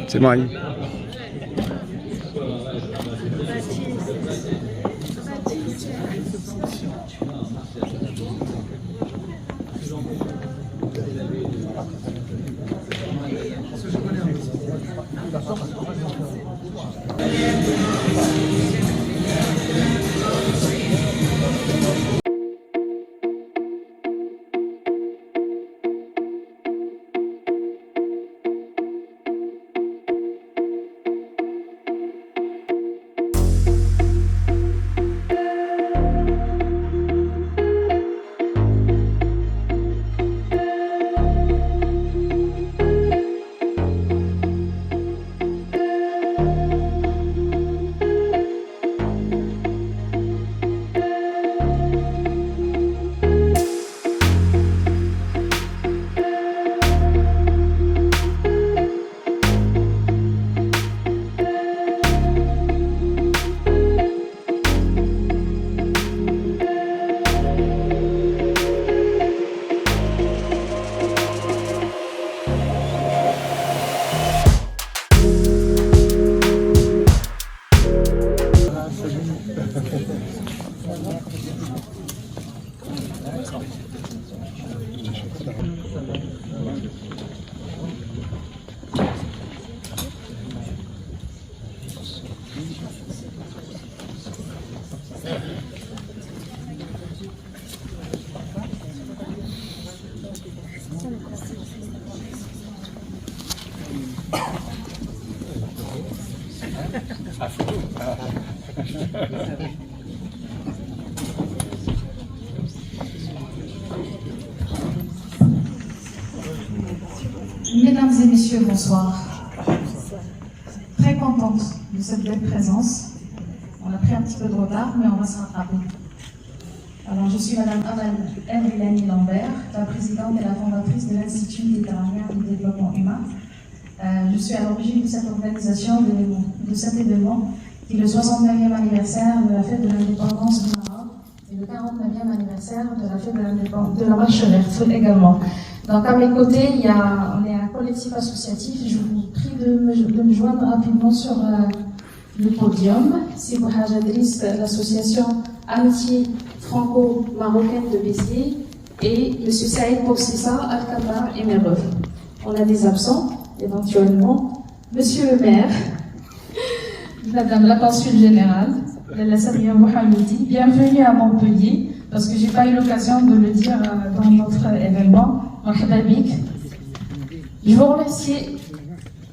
C'est Marie. Mesdames et messieurs, bonsoir. Très contente de cette belle présence. On a pris un petit peu de retard, mais on va se rattraper. Alors, je suis Madame Amal Lambert, la présidente et la fondatrice de l'Institut méditerranéen du développement humain. Je suis à l'origine de cette organisation, de cet événement, qui est le 69e anniversaire de la fête de l'indépendance du Maroc et le 49e anniversaire de la fête de la marche verte également. Donc à mes côtés, on est un collectif associatif. Je vous prie de me joindre rapidement sur le podium. Sibou Hadj Driss, l'association Amitié franco-marocaine de Béziers, et M. Saïd Boursissa, Al-Qatar et Mereux. On a des absents, éventuellement. Monsieur le maire, Madame la consul générale, la Samia Mohamedi, bienvenue à Montpellier, parce que je n'ai pas eu l'occasion de le dire dans notre événement. Je vous remercie,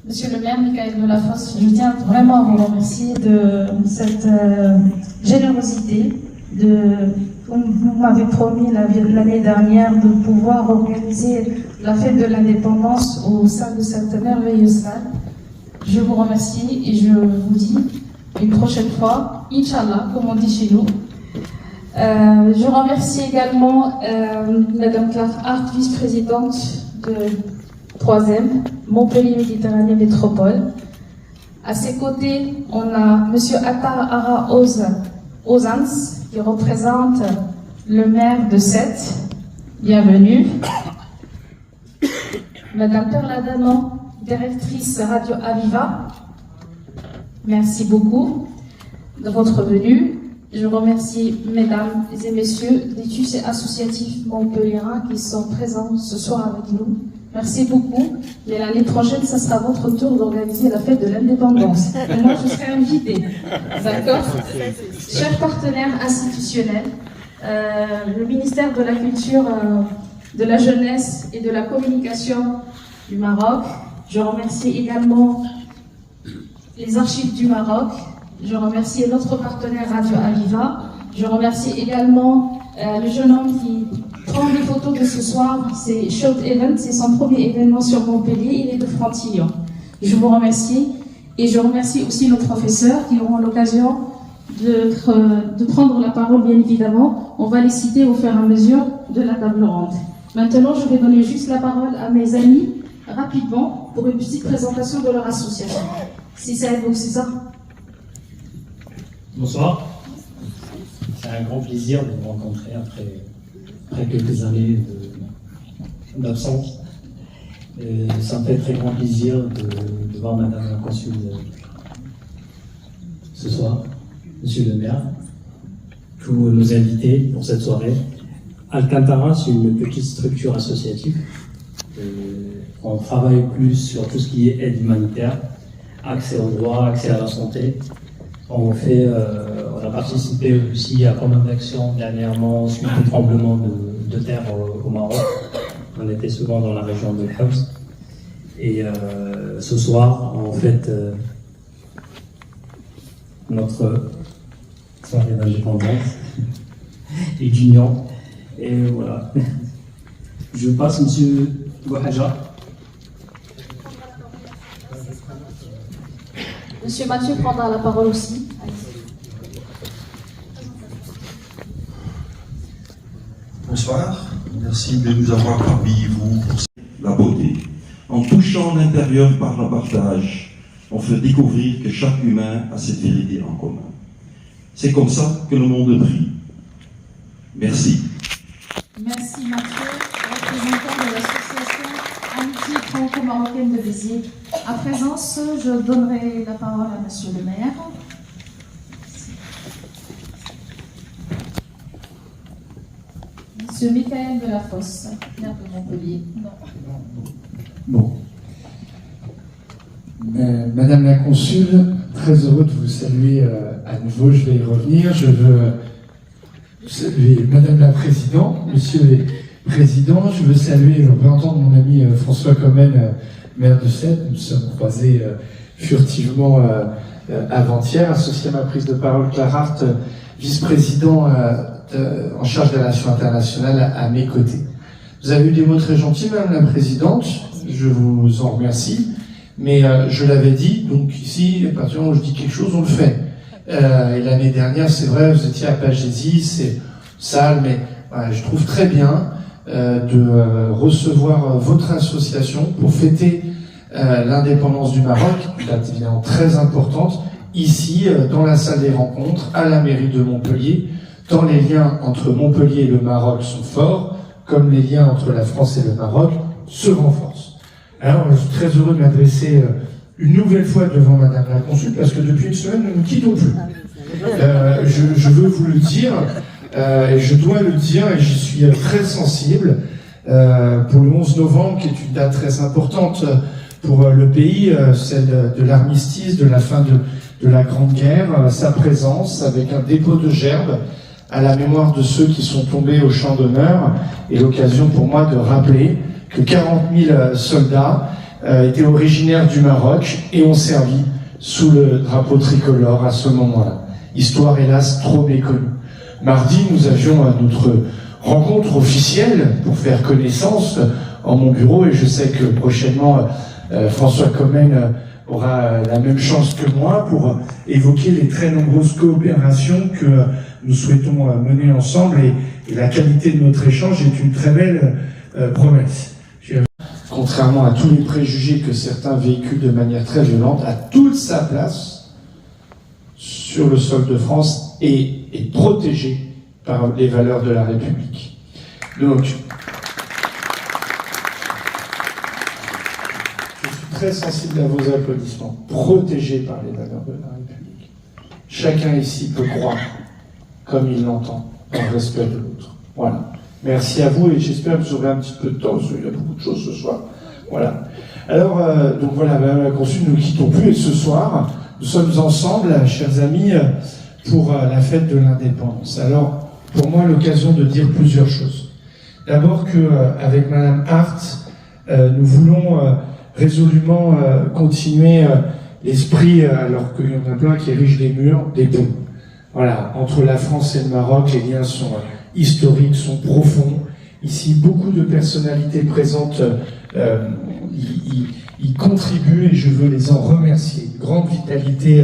Monsieur le maire Michael Delafosse. Je tiens vraiment à vous remercier de cette générosité. Vous m'avez promis l'année dernière de pouvoir organiser la fête de l'indépendance au sein de cette merveilleuse salle. Je vous remercie et je vous dis une prochaine fois, Inch'Allah, comme on dit chez nous. Je remercie également Madame Clark Hart, vice-présidente de 3e, Montpellier Méditerranée Métropole. À ses côtés, on a Monsieur Attar Ara Ozans, qui représente le maire de Sète. Bienvenue. Madame Perla Danon, directrice Radio Aviva. Merci beaucoup de votre venue. Je remercie mesdames et messieurs des TUC associatifs montpelliérains qui sont présents ce soir avec nous. Merci beaucoup. Mais l'année prochaine, ça sera votre tour d'organiser la fête de l'indépendance. Et moi, je serai invitée. D'accord? Chers partenaires institutionnels, le ministère de la Culture, de la Jeunesse et de la Communication du Maroc. Je remercie également les archives du Maroc. Je remercie notre partenaire Radio Aviva. Je remercie également le jeune homme qui prend des photos de ce soir. C'est Short Event, c'est son premier événement sur Montpellier. Il est de Frontillon. Je vous remercie. Et je remercie aussi nos professeurs qui auront l'occasion de prendre la parole, bien évidemment. On va les citer au fur et à mesure de la table ronde. Maintenant, je vais donner juste la parole à mes amis, rapidement, pour une petite présentation de leur association. Si ça aide, c'est ça. Bonsoir. C'est un grand plaisir de vous rencontrer après quelques années d'absence. Ça me fait très grand plaisir de voir Madame la Consul ce soir, Monsieur le maire, tous nos invités pour cette soirée. Alcantara, c'est une petite structure associative. On travaille plus sur tout ce qui est aide humanitaire, accès aux droits, accès à la santé. On a participé aussi à pas mal d'actions dernièrement suite au tremblement de terre au Maroc. On était souvent dans la région de Homs. Et ce soir, on fête notre soirée d'indépendance et d'union. Et voilà. Je passe, Monsieur Bouhaja. Monsieur Mathieu prendra la parole aussi. Bonsoir, merci de nous avoir parmi vous pour la beauté. En touchant l'intérieur par le partage, on fait découvrir que chaque humain a cette vérité en commun. C'est comme ça que le monde brille. Merci. Merci Mathieu, représentant de l'association Amitié franco-marocaine de Béziers. À présent, je donnerai la parole à Monsieur le maire. Monsieur Michael Delafosse, maire de Montpellier. Bon. Madame la Consul, très heureux de vous saluer à nouveau, je vais y revenir. Je veux saluer Madame la Présidente, Monsieur le Président, je veux saluer le représentant de mon ami François Commen, maire de Sète. Nous sommes croisés furtivement avant-hier, associé à ma prise de parole Clara Hart, vice-président en charge des relations internationales à mes côtés. Vous avez eu des mots très gentils, Madame la Présidente, je vous en remercie, mais je l'avais dit, donc ici, à partir du moment où je dis quelque chose, on le fait. Et l'année dernière, c'est vrai, vous étiez à Pagésie, c'est sale, mais voilà, je trouve très bien de recevoir votre association pour fêter l'indépendance du Maroc, une date évidemment très importante, ici, dans la salle des rencontres, à la mairie de Montpellier, tant les liens entre Montpellier et le Maroc sont forts, comme les liens entre la France et le Maroc se renforcent. Alors, je suis très heureux de m'adresser une nouvelle fois devant Madame la Consul, parce que depuis une semaine, nous ne quittons plus. Je veux vous le dire, et je dois le dire, et j'y suis très sensible, pour le 11 novembre, qui est une date très importante pour le pays, celle de l'armistice, de la fin de la Grande Guerre, sa présence avec un dépôt de gerbes à la mémoire de ceux qui sont tombés au champ d'honneur, et l'occasion pour moi de rappeler que 40 000 soldats étaient originaires du Maroc et ont servi sous le drapeau tricolore à ce moment-là. Histoire hélas trop méconnue. Mardi, nous avions notre rencontre officielle pour faire connaissance en mon bureau, et je sais que prochainement François Commen aura la même chance que moi pour évoquer les très nombreuses coopérations que nous souhaitons mener ensemble, et la qualité de notre échange est une très belle promesse. Contrairement à tous les préjugés que certains véhiculent de manière très violente, a toute sa place sur le sol de France et est protégé par les valeurs de la République. Donc, je suis très sensible à vos applaudissements, protégé par les valeurs de la République. Chacun ici peut croire comme il l'entend, dans le respect de l'autre. Voilà. Merci à vous, et j'espère que vous aurez un petit peu de temps, parce qu'il y a beaucoup de choses ce soir. Voilà. Alors, donc voilà, Madame la Consul, nous ne quittons plus, et ce soir, nous sommes ensemble, chers amis, pour la fête de l'indépendance. Alors, pour moi, l'occasion de dire plusieurs choses. D'abord que, avec Madame Hart, nous voulons résolument continuer l'esprit, alors qu'il y en a plein qui érigent des murs, des ponts. Voilà, entre la France et le Maroc, les liens sont historiques, sont profonds. Ici, beaucoup de personnalités présentes y contribuent, et je veux les en remercier. Une grande vitalité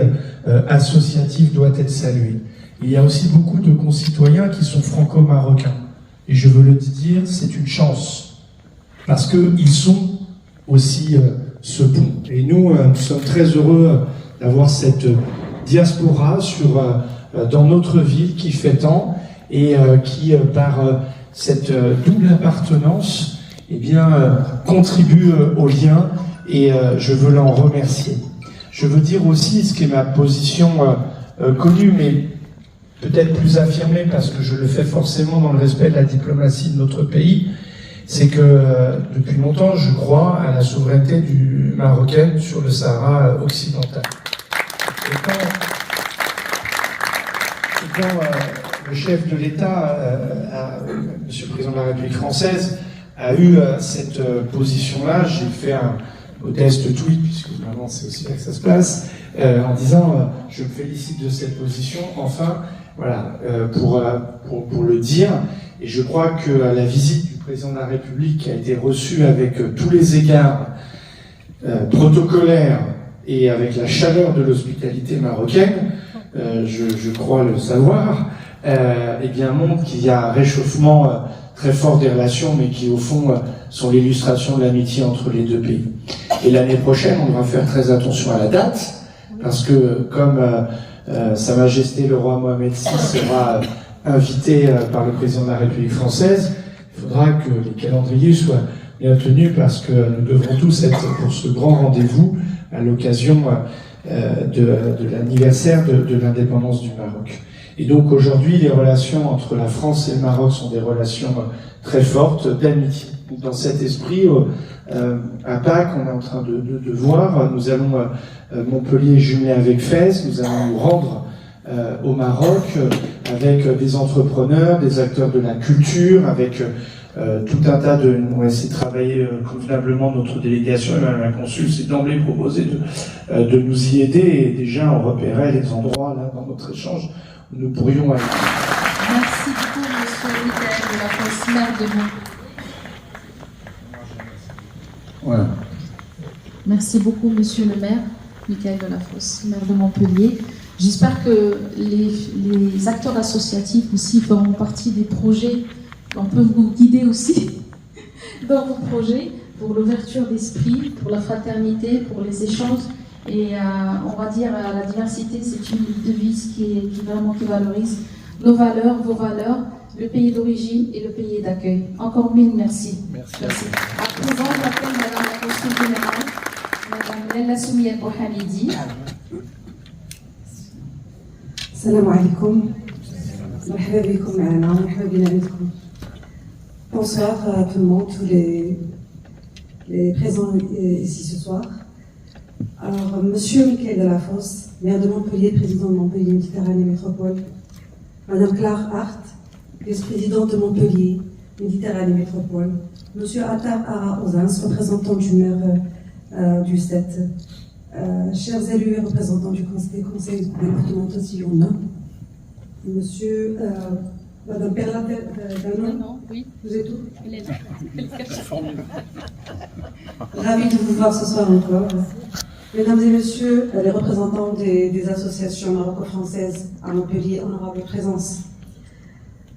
associative doit être saluée. Il y a aussi beaucoup de concitoyens qui sont franco-marocains. Et je veux le dire, c'est une chance. Parce qu'ils sont aussi ce pont. Et nous sommes très heureux d'avoir cette diaspora dans notre ville qui fait tant, et qui, par cette double appartenance, eh bien, contribue au lien et je veux l'en remercier. Je veux dire aussi, ce qui est ma position connue, mais peut-être plus affirmée parce que je le fais forcément dans le respect de la diplomatie de notre pays, c'est que depuis longtemps, je crois à la souveraineté marocaine sur le Sahara occidental. Et quand le chef de l'État, Monsieur le Président de la République française, a eu cette position-là, j'ai fait un modeste tweet, puisque vraiment c'est aussi là que ça se passe, en disant je me félicite de cette position, enfin, voilà, pour le dire, et je crois que la visite du Président de la République qui a été reçue avec tous les égards protocolaires et avec la chaleur de l'hospitalité marocaine, je crois le savoir, eh bien montre qu'il y a un réchauffement très fort des relations, mais qui au fond sont l'illustration de l'amitié entre les deux pays. Et l'année prochaine, on devra faire très attention à la date, parce que comme Sa Majesté le roi Mohamed VI sera invité par le président de la République française, il faudra que les calendriers soient bien tenus, parce que nous devrons tous être pour ce grand rendez-vous à l'occasion de l'anniversaire de l'indépendance du Maroc. Et donc aujourd'hui, les relations entre la France et le Maroc sont des relations très fortes d'amitié. Dans cet esprit, à Pâques, on est en train de voir, nous allons Montpellier jumelé avec Fès, nous allons nous rendre au Maroc avec des entrepreneurs, des acteurs de la culture, avec tout un tas de... On va essayer de travailler convenablement notre délégation, et même la consul s'est d'emblée proposé de nous y aider, et déjà on repérait les endroits là dans notre échange où nous pourrions aller. Merci beaucoup, monsieur Michael de la Fosse, maire de Montpellier. Voilà. Merci beaucoup, monsieur le maire, Michael de la Fosse, maire de Montpellier. J'espère que les acteurs associatifs aussi feront partie des projets. On peut vous guider aussi dans vos projets pour l'ouverture d'esprit, pour la fraternité, pour les échanges. Et on va dire la diversité, c'est une devise qui valorise nos valeurs, vos valeurs, le pays d'origine et le pays d'accueil. Encore mille merci. Merci. À présent, j'appelle Madame la Consul générale, Madame Lella Soumia Bouhamidi. Salam alaikum. Marhaba bikoum ma'ana, marhaba bina bikoum. Bonsoir à tout le monde, tous les présents ici ce soir. Alors, Monsieur Michael de la Fosse, maire de Montpellier, président de Montpellier Méditerranée Métropole. Madame Claire Hart, vice-présidente de Montpellier Méditerranée Métropole. Monsieur Attar Ara Ozans, représentant du maire du 7. Chers élus et représentants du conseil départemental Sillona. Monsieur... Madame Perla Danon, oui. Vous êtes où? Ravi de vous voir ce soir encore. Mesdames et messieurs, les représentants des associations maroco-françaises à Montpellier, honorable présence.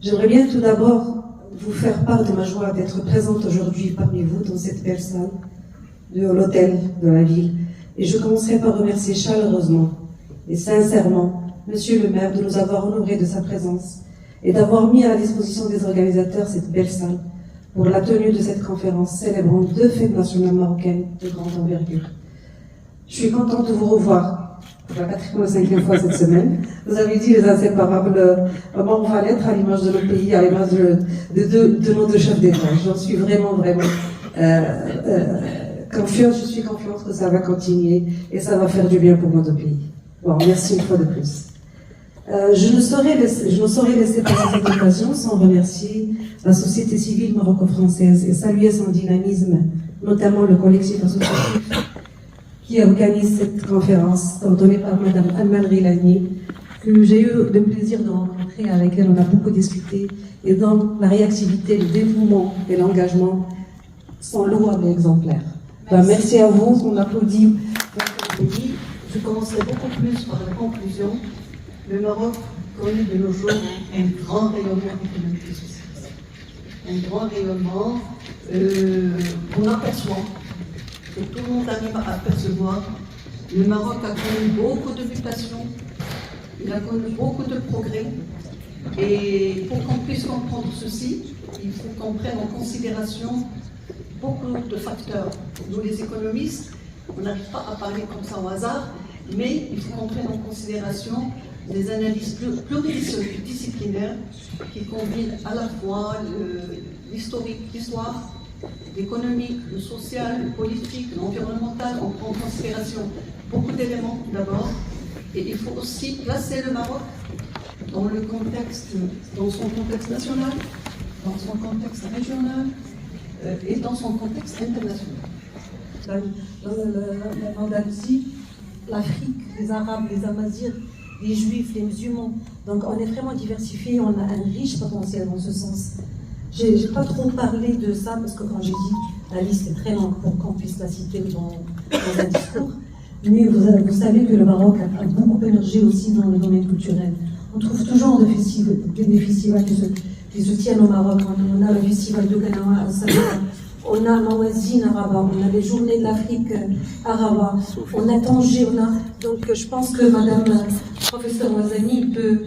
J'aimerais bien tout d'abord vous faire part de ma joie d'être présente aujourd'hui parmi vous dans cette belle salle de l'hôtel de la ville. Et je commencerai par remercier chaleureusement et sincèrement Monsieur le maire de nous avoir honorés de sa présence et d'avoir mis à la disposition des organisateurs cette belle salle pour la tenue de cette conférence célébrant 2 fêtes nationales marocaines de grande envergure. Je suis contente de vous revoir pour la 4e ou 5e fois cette semaine. Vous avez dit les inséparables, comment on va l'être à l'image de notre pays, à l'image de nos 2 chefs d'État. J'en suis vraiment confiante, je suis confiante que ça va continuer et ça va faire du bien pour notre pays. Bon, merci une fois de plus. Je ne saurais laisser passer cette occasion sans remercier la société civile maroco-française et saluer son dynamisme, notamment le collectif associatif qui organise cette conférence, ordonnée par Madame Amal Rilani, que j'ai eu le plaisir de rencontrer, avec elle on a beaucoup discuté, et dont la réactivité, le dévouement et l'engagement sont louables et exemplaires. Merci à vous, on applaudit votre pays. Je commencerai beaucoup plus par la conclusion. Le Maroc connaît de nos jours un grand rayonnement économique et social. Un grand rayonnement qu'on aperçoit, que tout le monde arrive à apercevoir. Le Maroc a connu beaucoup de mutations, il a connu beaucoup de progrès. Et pour qu'on puisse comprendre ceci, il faut qu'on prenne en considération beaucoup de facteurs. Nous, les économistes, on n'arrive pas à parler comme ça au hasard, mais il faut qu'on prenne en considération des analyses pluridisciplinaires qui combinent à la fois l'historique, l'histoire, l'économique, le social, le politique, l'environnemental. On prend en considération beaucoup d'éléments d'abord, et il faut aussi placer le Maroc dans le contexte, dans son contexte national, dans son contexte régional et dans son contexte international. L'Andalousie, l'Afrique, les Arabes, les Amazirs, les Juifs, les musulmans. Donc on est vraiment diversifié, on a un riche potentiel dans ce sens. J'ai pas trop parlé de ça parce que quand j'ai dit la liste est très longue pour qu'on puisse la citer dans un discours. Mais vous savez que le Maroc a beaucoup émergé aussi dans le domaine culturel. On trouve toujours des festivals qui se tiennent au Maroc. On a le festival de Ganawa à Sabah, on a Mawazine à Rabat, on a les journées de l'Afrique à Rabat, on a Tanger, on a... Donc je pense que Madame professeur Ouazani peut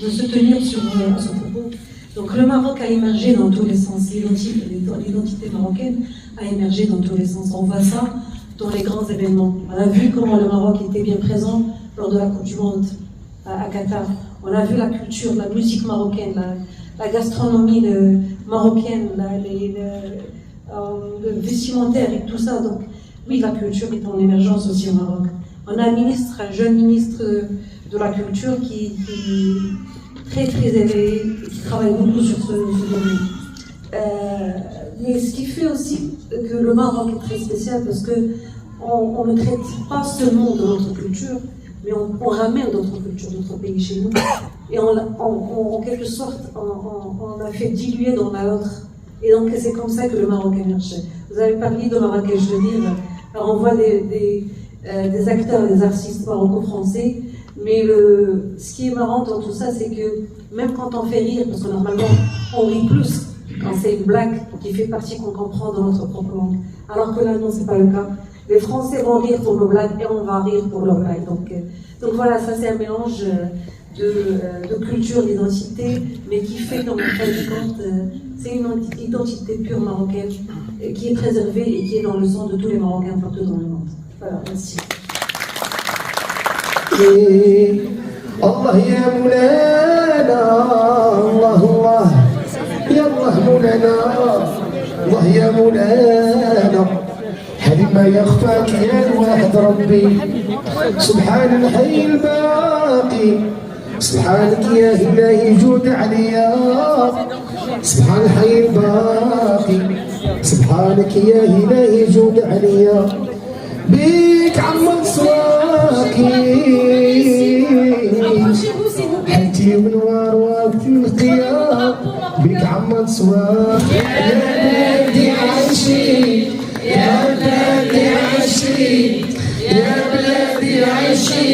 se tenir sur ce propos. Donc le Maroc a émergé dans tous les sens, l'identité marocaine a émergé dans tous les sens. On voit ça dans les grands événements. On a vu comment le Maroc était bien présent lors de la Coupe du Monde à Qatar. On a vu la culture, la musique marocaine, la gastronomie marocaine, le vestimentaire et tout ça. Donc oui, la culture est en émergence aussi au Maroc. On a un jeune ministre de la culture qui est très très élevé, qui travaille beaucoup sur ce domaine. Mais ce qui fait aussi que le Maroc est très spécial parce que on ne traite pas seulement de notre culture, mais on ramène notre culture, notre pays chez nous. Et en quelque sorte, on l'a fait diluer dans la nôtre. Et donc c'est comme ça que le Maroc émerge. Vous avez parlé de Marrakech, je veux dire. Alors on voit des acteurs, des artistes maroco-français, mais ce qui est marrant dans tout ça, c'est que même quand on fait rire, parce que normalement on rit plus quand c'est une blague qui fait partie qu'on comprend dans notre propre langue, alors que là non, c'est pas le cas. Les Français vont rire pour nos blagues et on va rire pour leurs blagues. Donc voilà, ça c'est un mélange de culture, d'identité, mais qui fait qu'en fin de compte, c'est une identité pure marocaine qui est préservée et qui est dans le sang de tous les Marocains partout dans le monde. Voilà, merci. الله يا مولانا الله الله يا الله مولانا الله يا مولانا هل ما يخفاك يا الواحد ربي سبحان الحي الباقي سبحانك يا إلهي جود عليا سبحان الحي الباقي سبحانك يا إلهي جود عليا بيك عم صواكي حيتي من وراك من القيام بيك عم صواكي يا بلادي عيشي يا بلادي عيشي يا بلادي عيشي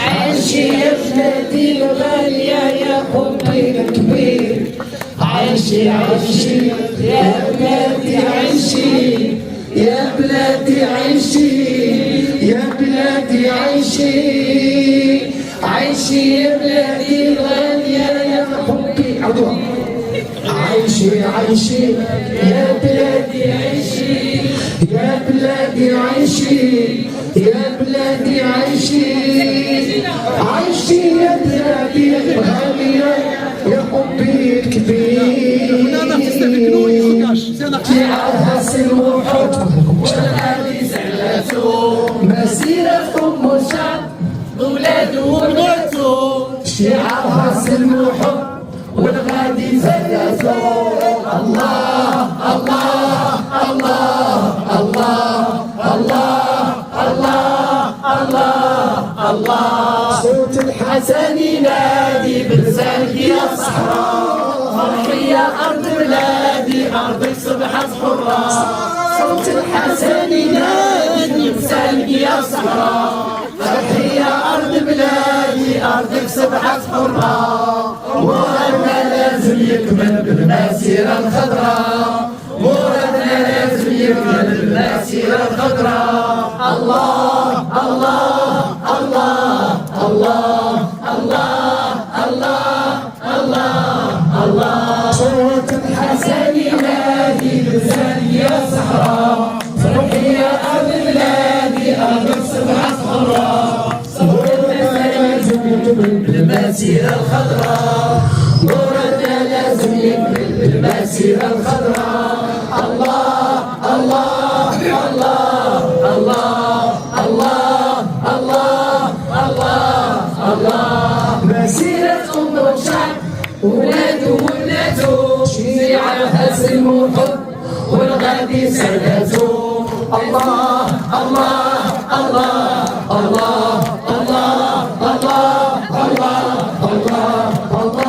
عيشي يا بلادي الغالية يا حبي الكبير عيشي عيشي يا بلادي عيشي يا بلادي عيشي يا بلادي عيشي عيشي يا بلادي الغالية يا حبي عدوى عيشي عيشي يا بلادي عيشي يا بلادي عيشي يا بلادي عيشي عيشي يا بلادي الغالية يا حبي الكبير شعارها سلم وحب والغالي زلاتو مسيرة أم الشعب أولاده وبناته شعارها سلم وحب والغادي زلاتو الله الله الله الله الله الله الله صوت الحسن ينادي بلسانك يا صحراء فرحي يا أرض بلادي أرضك صبحت حرة صوت الحسن ينادي بلسانك يا صحراء فرحي يا أرض بلادي أرضك صبحت حرة مرادنا لازم يكمل بالمسيرة الخضراء مرادنا لازم يكمل بالمسيرة الخضراء الله الله الله الله الله الله الله الله صوت الحسن يكمل بالمسيرة الخضراء، مرادنا لازم يكمل بالمسيرة الخضراء. الله الله الله الله الله الله الله الله. مسيرة أمة وشعب ولاده ولاده، شيعها سلم وحب والغادي سردته. الله الله الله الله الله الله الله الله الله.